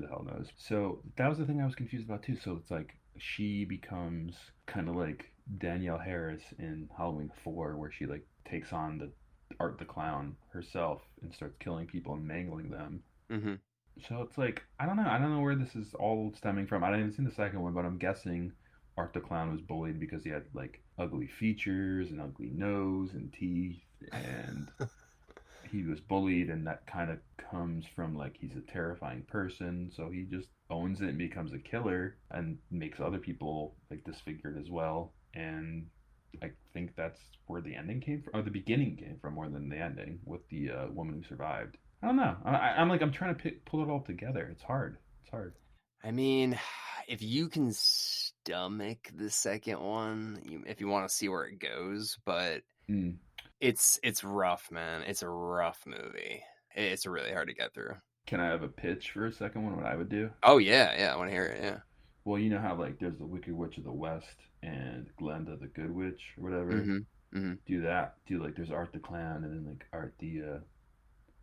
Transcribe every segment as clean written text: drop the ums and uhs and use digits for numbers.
the hell knows? So that was the thing I was confused about too. So it's like she becomes kind of like Danielle Harris in Halloween 4, where she like takes on the Art the Clown herself and starts killing people and mangling them. Hmm. So it's like I don't know where this is all stemming from. I didn't see the second one, but I'm guessing Art the Clown was bullied because he had like ugly features and ugly nose and teeth, and he was bullied, and that kind of comes from like he's a terrifying person, so he just owns it and becomes a killer and makes other people like disfigured as well. And I think that's where the ending came from, or the beginning came from, more than the ending with the woman who survived. I don't know. I'm like I'm trying to pull it all together. It's hard. It's hard. I mean, if you can stomach the second one, if you want to see where it goes, but Mm. it's rough, man. It's a rough movie. It's really hard to get through. Can I have a pitch for a second one? What I would do? Oh yeah, yeah, I want to hear it. Yeah. Well, you know how like there's the Wicked Witch of the West and Glenda the Good Witch or whatever. Mm-hmm. Mm-hmm. Do that. Do like there's Art the Clown and then like Art the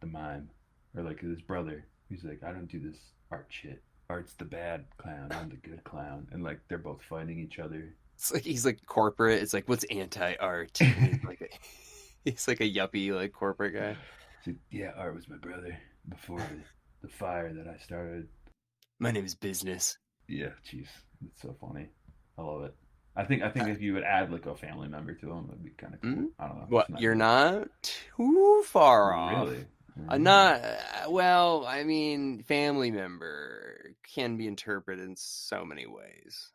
mime, or like his brother. He's like, I don't do this art shit. Art's the bad clown. I'm the good clown, and like they're both fighting each other. It's like he's like corporate. It's like what's anti-art? He's like a yuppie like corporate guy. So yeah, Art was my brother before the fire that I started. My name is Business. Yeah, jeez, it's so funny. I love it. I think if you would add like a family member to him, that'd be kind of cool. I don't know. What? It's an You're idea. not too far off. Really? Not well. I mean, family member can be interpreted in so many ways.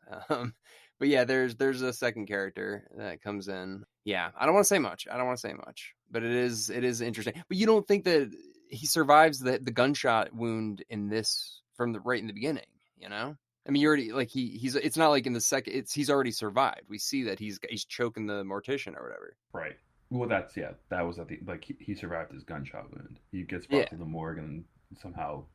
But yeah, there's a second character that comes in. Yeah, I don't want to say much. I don't want to say much, but it is interesting. But you don't think that he survives the gunshot wound in this from the right in the beginning? You know, I mean, you already like he's. It's not like in the second. It's he's already survived. We see that he's choking the mortician or whatever. Right. Well, that's yeah. That was at the like he survived his gunshot wound. He gets Yeah, brought to the morgue and somehow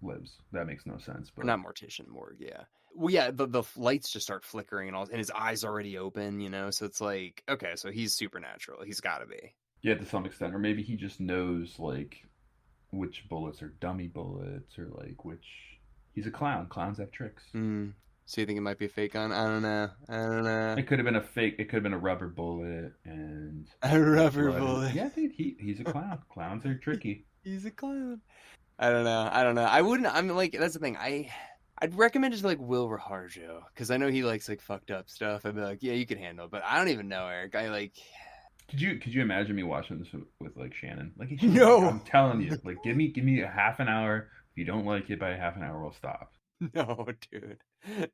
lives. That makes no sense, or but not mortician, morgue. Yeah. Well, yeah. The lights just start flickering and all, and his eyes already open. You know, so it's like okay, so he's supernatural. He's got to be. yeah, to some extent, or maybe he just knows like which bullets are dummy bullets, or like which he's a clown. Clowns have tricks. Hmm. So you think it might be a fake gun? I don't know. I don't know. It could have been a fake. It could have been a rubber bullet and A the rubber blood. bullet. Yeah, dude, he's a clown. Clowns are tricky. He's a clown. I don't know. I don't know. I wouldn't. I'm like that's the thing. I'd recommend it to like Will Raharjo because I know he likes like fucked up stuff. I'd be like, yeah, you can handle it. But I don't even know, Eric. I like Could you imagine me watching this with like Shannon? Like, hey, Shannon, like, no, I'm telling you, like give me a half an hour. If you don't like it by a half an hour, we'll stop. no, dude.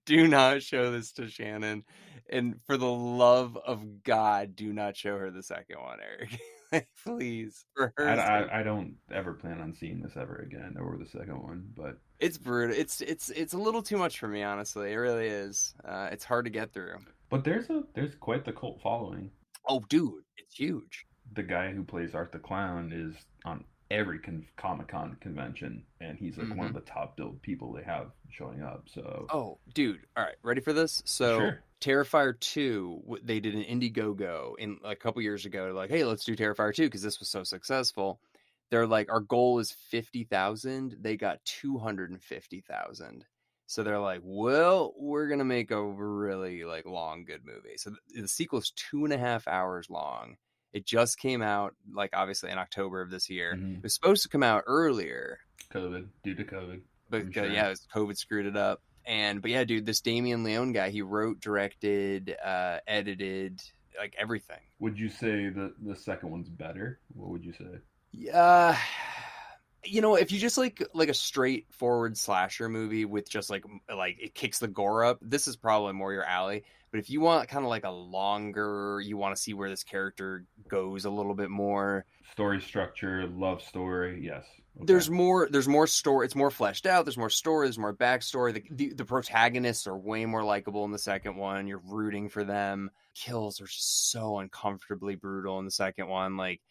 Do not show this to Shannon. And for the love of God, do not show her the second one, Eric. Like, please, for I, her sake. I, I don't ever plan on seeing this ever again or the second one, but It's brutal. It's a little too much for me, honestly. It really is. It's hard to get through. there's quite the cult following. Oh, dude, it's huge. The guy who plays Art the Clown is on every Comic Con convention, and he's like one Hmm. of the top billed people they have showing up. So Oh, dude. All right, ready for this? So, sure, Terrifier 2, they did an Indiegogo in like, a couple years ago. They're like, hey, let's do Terrifier 2 because this was so successful. They're like, our goal is 50,000. They got 250,000. So they're like, well, we're gonna make a really like long, good movie. So the sequel is 2.5 hours long. It just came out like obviously in October of this year. hmm It was supposed to come out earlier, COVID due to COVID, but I'm sure. yeah, COVID screwed it up. But yeah, dude, this Damien Leone guy, he wrote, directed, edited, like everything. Would you say the second one's better? What would you say? Yeah, if you just like a straightforward slasher movie with just like it kicks the gore up, this is probably more your alley. But if you want kind of like a longer, you want to see where this character goes a little bit more. Story structure, love story, yes. Okay. There's more story. It's more fleshed out. There's more story. There's more backstory. The protagonists are way more likable in the second one. You're rooting for them. Kills are just so uncomfortably brutal in the second one. Like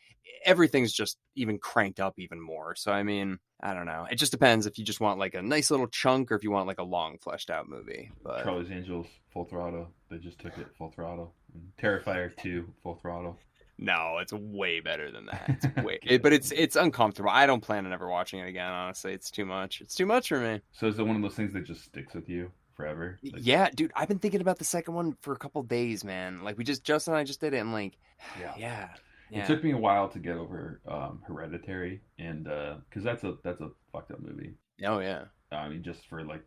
everything's just even cranked up even more. So I mean, I don't know. It just depends if you just want like a nice little chunk or if you want like a long fleshed out movie. But Charlie's Angels, full throttle. They just took it full throttle. And Terrifier 2, full throttle. No, it's way better than that. It's but it's uncomfortable. I don't plan on ever watching it again. Honestly, it's too much. It's too much for me. So is it one of those things that just sticks with you forever? Like, Yeah, dude, I've been thinking about the second one for a couple days, man. Like Justin and I just did it, and like, yeah. yeah, It yeah. took me a while to get over Hereditary, and because that's a fucked up movie. Oh yeah. I mean, just for like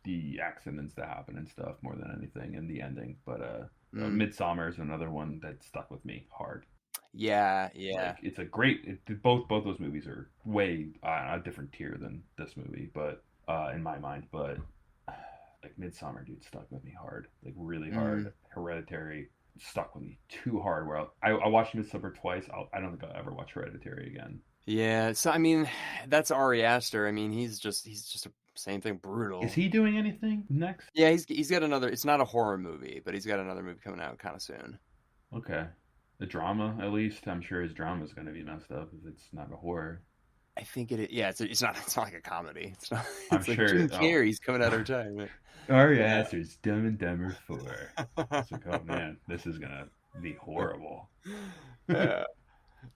the accidents that happen and stuff more than anything, and the ending. But Mm. Midsummer is another one that stuck with me hard. Yeah, yeah. Like it's a great. Both those movies are way a different tier than this movie, but in my mind, but like Midsummer, dude, stuck with me hard, like really Mm. hard. Hereditary stuck with me too hard. Where I watched Midsummer twice. I don't think I'll ever watch Hereditary again. Yeah. So I mean, that's Ari Aster. I mean, he's just a same thing, Is brutal. he doing anything next? Yeah, he's got another. It's not a horror movie, but he's got another movie coming out kind of soon. Okay, the drama at least. I'm sure his drama is going to be messed up if it's not a horror. I think it. Yeah, it's not like a comedy. It's not. I'm It's like sure. Jim Oh, Carrey's coming out of retirement. Ari Yeah. Aster's Dumb and Dumber 4. It's like, oh man, this is gonna be horrible. Yeah.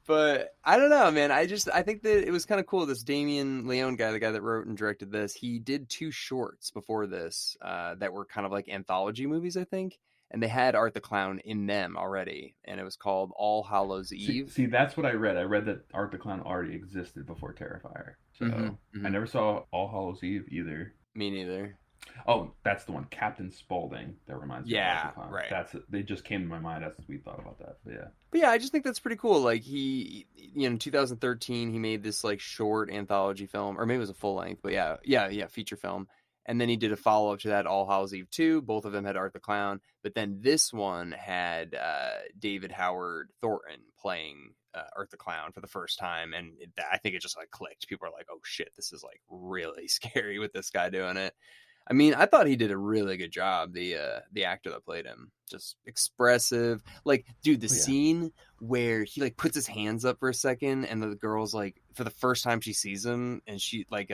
But I don't know, man. I think that it was kind of cool. This Damien Leone guy, the guy that wrote and directed this, he did two shorts before this that were kind of like anthology movies, I think, and they had Art the Clown in them already, and it was called All Hallows Eve. See, that's what I read. I read that Art the Clown already existed before Terrifier. Mm-hmm, So I mm-hmm. never saw All Hallows Eve either. Me neither. Oh, that's the one, Captain Spaulding. That reminds me of Art the Yeah, Clown. right. That's they just came to my mind as we thought about that. But yeah, But yeah, I just think that's pretty cool. Like in 2013, he made this like short anthology film, or maybe it was a full length, but yeah, feature film. And then he did a follow up to that, All Hallows Eve 2. Both of them had Art the Clown, but then this one had David Howard Thornton playing Art the Clown for the first time, and I think it just like clicked. People are like, "Oh shit, this is like really scary with this guy doing it." I mean, I thought he did a really good job. The actor that played him, just expressive. Like, dude, the oh yeah, scene where he like puts his hands up for a second, and the girl's like, for the first time she sees him, and she like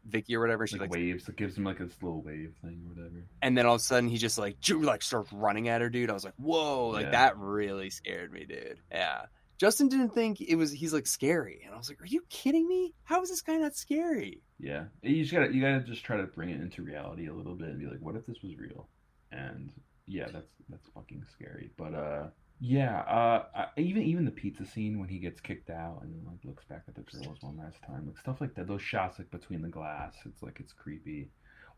Vicky or whatever, she like like, waves. It gives him like this little wave thing or whatever. and then all of a sudden he just like starts running at her, dude. I was like, whoa, like Yeah, that really scared me, dude. Yeah. Justin didn't think he's like scary, and I was like, are you kidding me? How is this guy not scary? yeah. You gotta just try to bring it into reality a little bit and be like, what if this was real? And yeah, that's fucking scary. But yeah. Even the pizza scene when he gets kicked out and then like looks back at the girls one last time, like stuff like that. Those shots like between the glass, it's like it's creepy.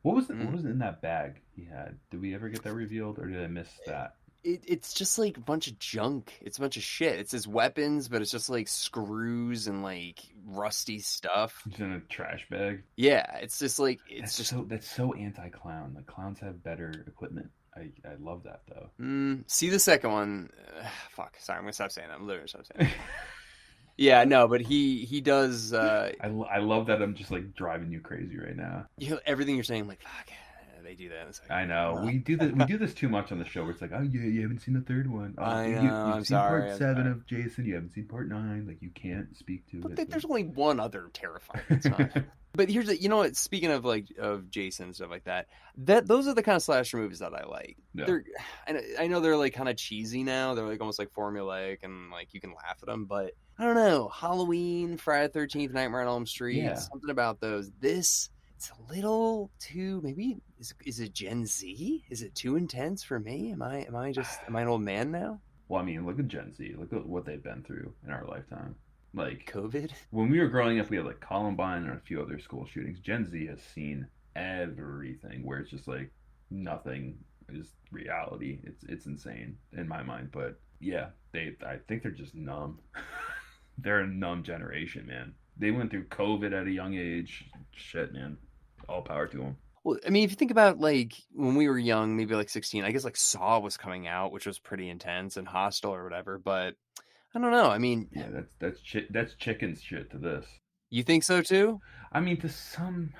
What Mm. was in that bag he had? Did we ever get that revealed, or did I miss that? It's just like a bunch of junk. It's a bunch of shit. It's his weapons, but it's just like screws and like rusty stuff. He's in a trash bag. Yeah, it's just like it's just. That's so anti-clown. Like clowns have better equipment. I love that though. See the second one. Fuck. Sorry, I'm gonna stop saying that. I'm literally stop saying that. Yeah, no, but he does. I love that I'm just like driving you crazy right now. You know, everything you're saying. I'm like, fuck. They do that in the second I know one. we do this too much on the show. Where it's like, oh yeah, you haven't seen the third one. Oh, I know. you've I'm seen sorry. part I'm 7 sorry. of Jason. You haven't seen part 9. Like you can't speak to But it. there's only one other Terrifier. It's not. But here's the, you know what? Speaking of like of Jason and stuff like that, those are the kind of slasher movies that I like. Yeah. They're, I know they're like kind of cheesy now. They're like almost like formulaic and like you can laugh at them. But I don't know. Halloween, Friday the 13th, Nightmare on Elm Street. Yeah. Something about those. This it's a little too. Maybe is it Gen Z? Is it too intense for me? Am I an old man now? Well, I mean, look at Gen Z. Look at what they've been through in our lifetime. Like COVID. when we were growing up, we had like Columbine and a few other school shootings. Gen Z has seen everything, where it's just like nothing is reality. It's insane in my mind. But yeah, I think they're just numb. They're a numb generation, man. They went through COVID at a young age. Shit, man. All power to them. Well, I mean, if you think about like when we were young, maybe like 16, I guess like Saw was coming out, which was pretty intense and hostile or whatever. But I don't know. I mean, Yeah, that's chicken shit to this. you think so too? I mean, to some,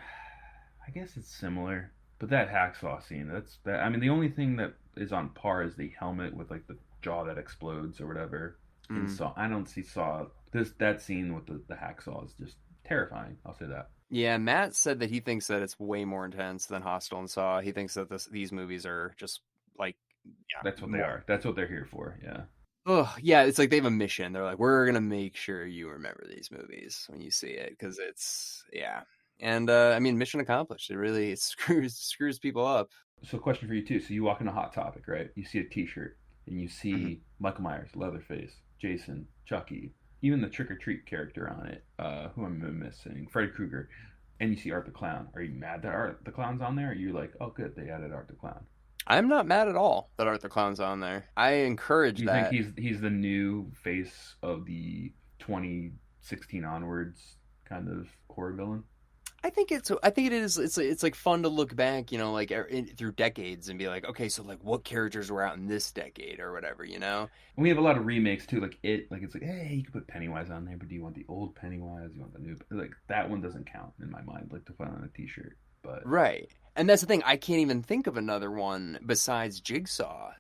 I guess it's similar. But that hacksaw scene, that's that. I mean, the only thing that is on par is the helmet with like the jaw that explodes or whatever. And Mm. Saw, I don't see Saw. That scene with the hacksaw is just terrifying. I'll say that. Yeah, Matt said that he thinks that it's way more intense than Hostel and Saw. He thinks that these movies are just like, yeah, That's what they more. are. That's what they're here for. Yeah. Oh, yeah, it's like they have a mission. They're like, we're gonna make sure you remember these movies when you see it, because it's yeah. And I mean, mission accomplished. It screws people up. So, question for you too. So, you walk in a Hot Topic, right? You see a T-shirt, and you Mhm. see Michael Myers, Leatherface, Jason, Chucky, even the Trick or Treat character on it. Who am I missing? Freddy Krueger. And you see Art the Clown. Are you mad that Art the Clown's on there? Or are you like, oh, good, they added Art the Clown? I'm not mad at all that Arthur Clown's on there. I encourage Do you think that. he's the new face of the 2016 onwards kind of horror villain? I think it is. It's like fun to look back, like through decades and be like, okay, so like what characters were out in this decade or whatever, And we have a lot of remakes too, like it's like, hey, you could put Pennywise on there, but do you want the old Pennywise? You want the new? Like that one doesn't count in my mind, like to put on a T-shirt. But Right. And that's the thing. I can't even think of another one besides Jigsaw.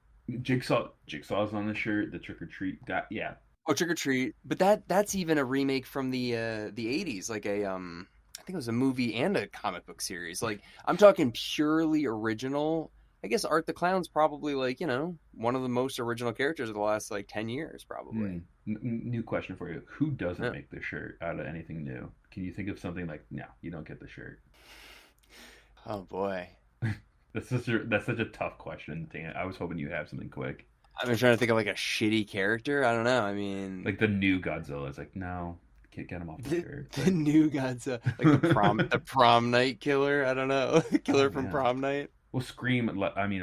Jigsaw's on the shirt. The Trick or Treat guy, yeah, Oh, Trick or Treat, but that's even a remake from the 80s, like I think it was a movie and a comic book series. Like I'm talking purely original. I guess Art the Clown's probably like, one of the most original characters of the last like 10 years Hmm. probably. New question for you: who doesn't Yeah. make the shirt out of anything new? Can you think of something like, no, you don't get the shirt? Oh boy. That's such a tough question. Dang it. I was hoping you have something quick. I've been trying to think of like a shitty character. I don't know. I mean, Like the new Godzilla. It's like, no, can't get him off the shirt. the new Godzilla, like the prom night killer. I don't know, the Oh killer from man. prom night. Well, Scream. I mean,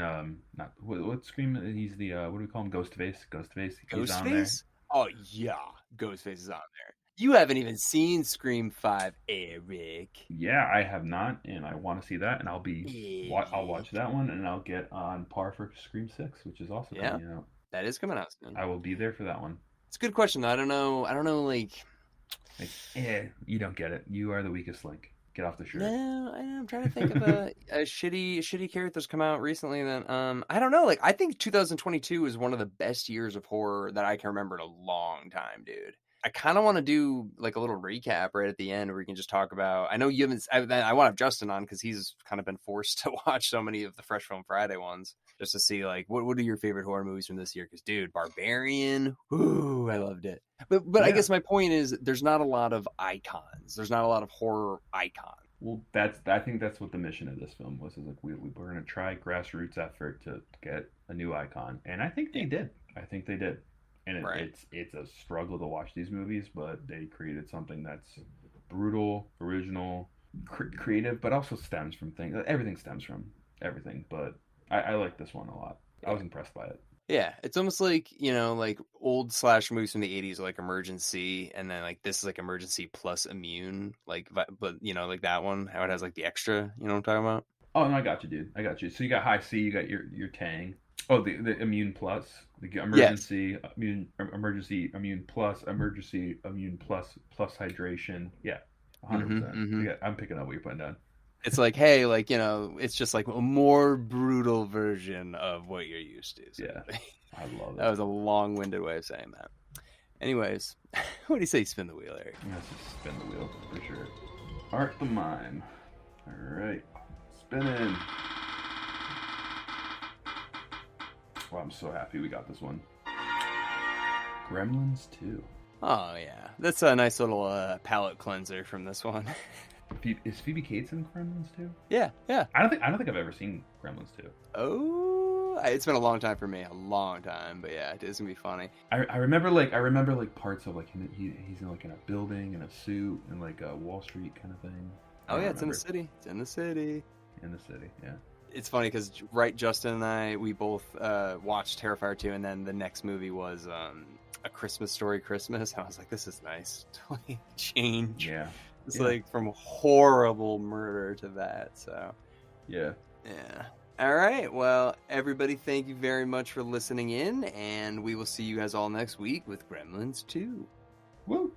not what Scream. He's the what do we call him? Ghostface. Ghostface. He's on there. Ghostface? Oh yeah, Ghostface is on there. You haven't even seen Scream 5, Eric. Yeah, I have not, and I want to see that, and I'll watch Eric. that one, and I'll get on par for Scream 6, which is also Yeah, coming out. that is coming out soon. I will be there for that one. It's a good question though. I don't know. I don't know. Like, Like, you don't get it. You are the weakest link. Get off the shirt. no, I'm trying to think of a shitty character that's come out recently. That I don't know. Like, I think 2022 is one of the best years of horror that I can remember in a long time, dude. I kind of want to do like a little recap right at the end where we can just talk about. I know you haven't. I want to have Justin on because he's kind of been forced to watch so many of the Fresh Film Friday ones just to see like what are your favorite horror movies from this year? Because dude, Barbarian, ooh, I loved it. But I Yeah. guess my point is there's not a lot of icons. There's not a lot of horror icons. Well, I think that's what the mission of this film was. Is like we're gonna try grassroots effort to get a new icon, and I think they Yeah, did. I think they did. And right. it's a struggle to watch these movies, but they created something that's brutal, original, creative, but also stems from things. Everything stems from everything. But I like this one a lot. I Yeah. was impressed by it. Yeah, it's almost like, like old slash movies from the 80s, like Emergency, and then like this is like Emergency plus Immune, like, but like that one, how it has like the extra, you know what I'm talking about? Oh no, I got you, dude. I got you. So you got High C, you got your Tang. Oh, the Immune Plus, the Yes. Emergency Immune Plus, Emergency Immune Plus Hydration. Yeah, Mm-hmm. 100%. Mm-hmm. I'm picking up what you're putting down. It's like, hey, like, it's just like a more brutal version of what you're used to. So Yeah, I love that it. was a long-winded way of saying that. Anyways, what do you say, spin the wheel, Eric? Let's just spin the wheel for sure. Art the Mime. All right, spinning. Well, I'm so happy we got this one. Gremlins 2. Oh yeah, that's a nice little palate cleanser from this one. Is Phoebe Cates in Gremlins 2? Yeah, yeah. I don't think I've ever seen Gremlins 2. Oh, it's been a long time for me, a long time. But yeah, it's gonna be funny. I remember like parts of like he's in like in a building in a suit and like a Wall Street kind of thing. I Oh don't yeah, it's in the remember. city. It's in the city. In the city, yeah. It's funny because Justin and I, we both watched Terrifier 2, and then the next movie was A Christmas Story Christmas. And I was like, this is nice to like change. Yeah. It's Yeah. like from horrible murder to that. So Yeah. yeah. All right. Well, everybody, thank you very much for listening in, and we will see you guys all next week with Gremlins 2. Woo!